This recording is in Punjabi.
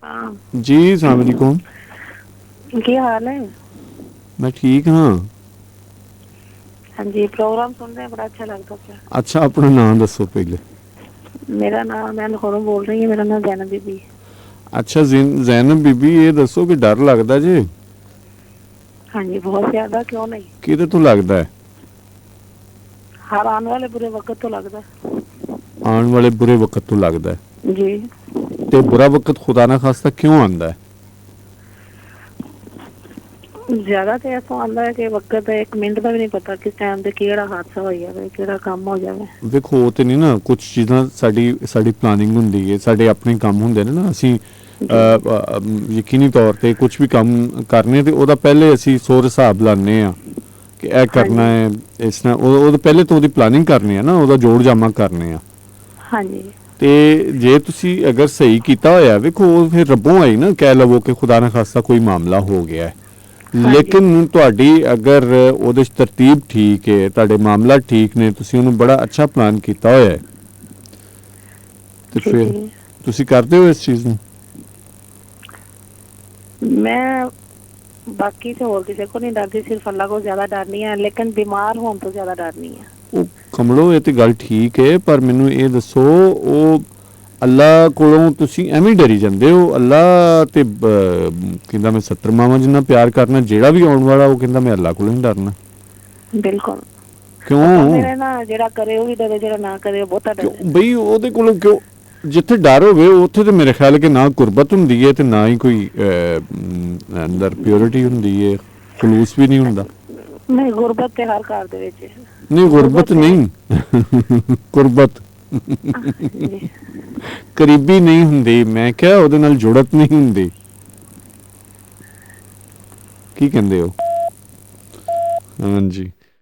हाँ। जी अस्सलाम वालेकुम। क्या हाल है? मैं ठीक हाँ। हाँ जी, प्रोग्राम सुन रहे हैं, बड़ा अच्छा लगता है। अच्छा अपना नाम दसो पहले। मेरा नाम, मैं लाहौरों बोल रही हूँ, मेरा नाम जैनब बीबी। अच्छा जैनब बीबी, ये दसो कि डर लगता जी? हाँ जी, बहुत ज्यादा, क्यों नहीं। किहदे तो लगता है? हर आने वाले बुरे वक्त तो लगता है। आने वाले बुरे वक्त तो लगता है। जी। ते बुरा वक्त खुदा ना खास्ता क्यों आंदा है? ज्यादा तो ऐसा आता है कि वक्त एक मिनट का भी नहीं पता किस टाइम से केड़ा हादसा हो जाए, केड़ा काम हो जाए। ਵੇਖੋ ਉਹ ਤੇ ਨਹੀਂ ਨਾ, ਕੁਝ ਚੀਜ਼ਾਂ ਸਾਡੀ ਪਲਾਨਿੰਗ ਹੁੰਦੀ ਹੈ, ਸਾਡੇ ਆਪਣੇ ਕੰਮ ਹੁੰਦੇ ਨੇ ਨਾ, ਅਸੀਂ जी। ਯਕੀਨੀ ਤੌਰ ਤੇ ਕੁਝ ਵੀ ਕੰਮ ਕਰਨੇ ਤੇ ਉਹਦਾ ਪਹਿਲੇ ਅਸੀਂ ਸੋਚ ਹਿਸਾਬ ਲਾਉਂਦੇ ਆ ਕਿ ਇਹ हाँ ਕਰਨਾ जी। ਹੈ, ਇਸ ਤਰ੍ਹਾਂ ਉਹਦੇ ਪਹਿਲੇ ਤੋਂ ਉਹਦੀ ਪਲਾਨਿੰਗ ਕਰਨੀ ਹੈ ਨਾ, ਉਹਦਾ ਜੋੜ ਜਾਮਾ ਕਰਨੇ ਆ। हाँ जी। ਤੇ ਜੇ ਤੁਸੀਂ ਅਗਰ ਸਹੀ ਕੀਤਾ ਹੋਇਆ ਵੇਖੋ, ਉਹ ਫਿਰ ਰੱਬੋਂ ਆਈ ਨਾ, ਕਹਿ ਲਵੋ ਕਿ ਖੁਦਾ ਨਾ ਖਾਸਤਾ ਕੋਈ ਮਾਮਲਾ ਹੋ ਗਿਆ ਹੈ, हाँ जी। ਲੇਕਿਨ ਤੁਹਾਡੀ ਅਗਰ ਉਹਦੇ 'ਚ ਤਰਤੀਬ ਠੀਕ ਹੈ, ਤੁਹਾਡੇ ਮਾਮਲਾ ਠੀਕ ਨੇ, ਤੁਸੀਂ ਉਹਨੂੰ ਬੜਾ ਅੱਛਾ ਪਲਾਨ ਕੀਤਾ ਹੋਇਆ ਹੈ, ਤੇ जी ਫਿਰ जी। ਤੁਸੀਂ ਕਰਦੇ ਹੋ ਇਸ ਚੀਜ਼ ਨੂੰ। मैं बाकी से और किसी को नहीं डरती, सिर्फ अल्लाह को ज्यादा डरनी है, लेकिन बीमार होने तो ज्यादा डरनी है। ਉਹ ਕਮਲੋ ਇਹ ਤੇ ਗੱਲ ਠੀਕ ਹੈ, ਪਰ ਮੈਨੂੰ ਇਹ ਦੱਸੋ, ਉਹ ਅੱਲਾ ਕੋਲੋਂ ਤੁਸੀਂ ਐਵੇਂ ਡਰੀ ਜਾਂਦੇ ਹੋ? ਅੱਲਾ ਤੇ ਕਹਿੰਦਾ ਮੈਂ 70 ਮਾਵਾਂ ਜਿੰਨਾ ਪਿਆਰ ਕਰਨਾ, ਜਿਹੜਾ ਵੀ ਆਉਣ ਵਾਲਾ ਉਹ ਕਹਿੰਦਾ ਮੈਂ ਅੱਲਾ ਕੋਲੋਂ ਹੀ ਡਰਨਾ। बिल्कुल। और कहते ਕਿਉਂ? रहे ना, जेड़ा करे वो भी डरे, जेड़ा ना करे वो बहुता ਕਿਉਂ डरे। ਬਈ ਉਹਦੇ ਕੋਲੋਂ ਕਿਉਂ? ਜਿੱਥੇ ਡਰ ਹੋਵੇ ਉੱਥੇ ਤੇ ਮੇਰੇ ਖਿਆਲ ਕਿ ਨਾ ਗੁਰਬਤ ਹੁੰਦੀ ਹੈ ਤੇ ਨਾ ਹੀ ਕੋਈ ਅੰਦਰ ਪਿਓਰਿਟੀ ਹੁੰਦੀ ਹੈ, ਖਲੂਸ ਵੀ ਨਹੀਂ ਹੁੰਦਾ। नहीं, गुरबत ते हर घर दे विच है। ਨਹੀਂ ਗੁਰਬਤ है। ਨਹੀਂ ਗੁਰਬਤ जी। ਕਰੀਬੀ ਨਹੀਂ ਹੁੰਦੀ, ਮੈਂ ਕਿਹਾ ਉਹਦੇ ਨਾਲ ਜੁੜਤ ਨਹੀਂ ਹੁੰਦੀ। ਕੀ ਕਹਿੰਦੇ ਹੋ? ਹਾਂਜੀ।